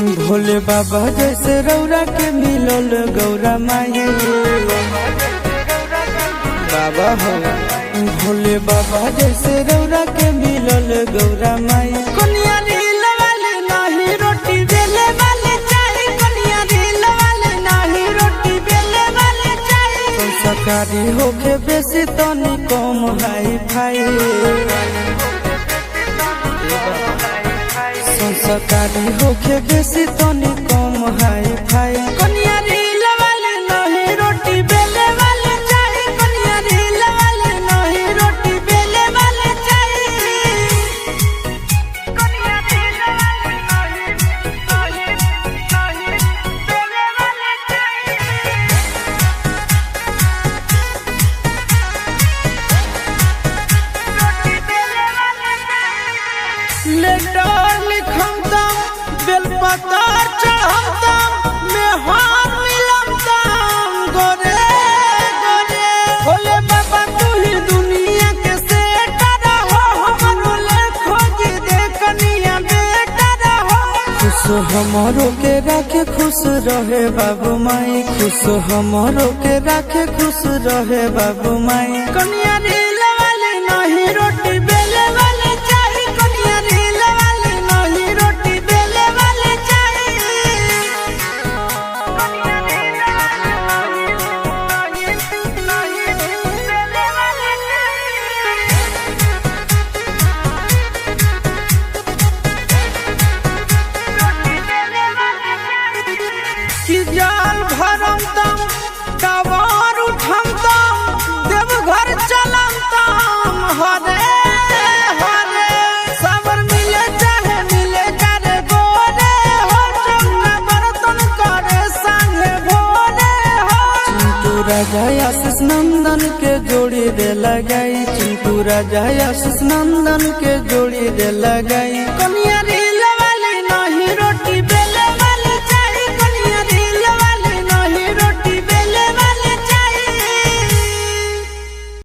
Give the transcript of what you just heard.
भोले बाबा जैसे रौरा के मिलल गौरा माई बाबा हो। भोले बाबा जैसे रौरा के मिलल गौरा माई। कनिया रील वाले नाही रोटी बेले वाले चाही, कनिया रील वाले नाही रोटी बेले वाले चाही। संस्कारी होके बेसी तनी कम हाई फाई, संस्कारी होके बेसी तनी कम हाई फाई। कनिया रील वाले नाही रोटी बेले वाले चाही, कनिया रील वाले नाही रोटी बेले वाले चाही। कनिया रील वाले नाही बेले वाले चाही। रोटी बेले वाले चाही। लेटर लिखमता बेलपतर चढ़मता मेहर मिलमता गोरे गोरे। भोले बाबा तू ही दुनिया के सेटर हो, हमरो ले खोज दे कनिया बेटर हो। खुश हमरो के राखे खुश रहे बाबू माई, खुश हमरो के राखे खुश रहे बाबू माई। कनिया रील वाले नहीं रोटी बेले वाले चाही, कनिया रील वाले नहीं रोटी बेले वाले चाही। कनिया रील वाले नहीं बेले वाले चाही। रोटी बेले वाले चाही। कि जाल भरम तम कावर उठम तम देवघर चलम तम हरे हरे। सावर मिले चाहे मिले करे गोरे हो, चंगा बर्तन करे संगे भोरे हो। चिंटू राजा आशीष नंदन के जोड़ी दे लगाई, चिंटू राजा आशीष नंदन के जोड़ी दे लगाई। कनिया रे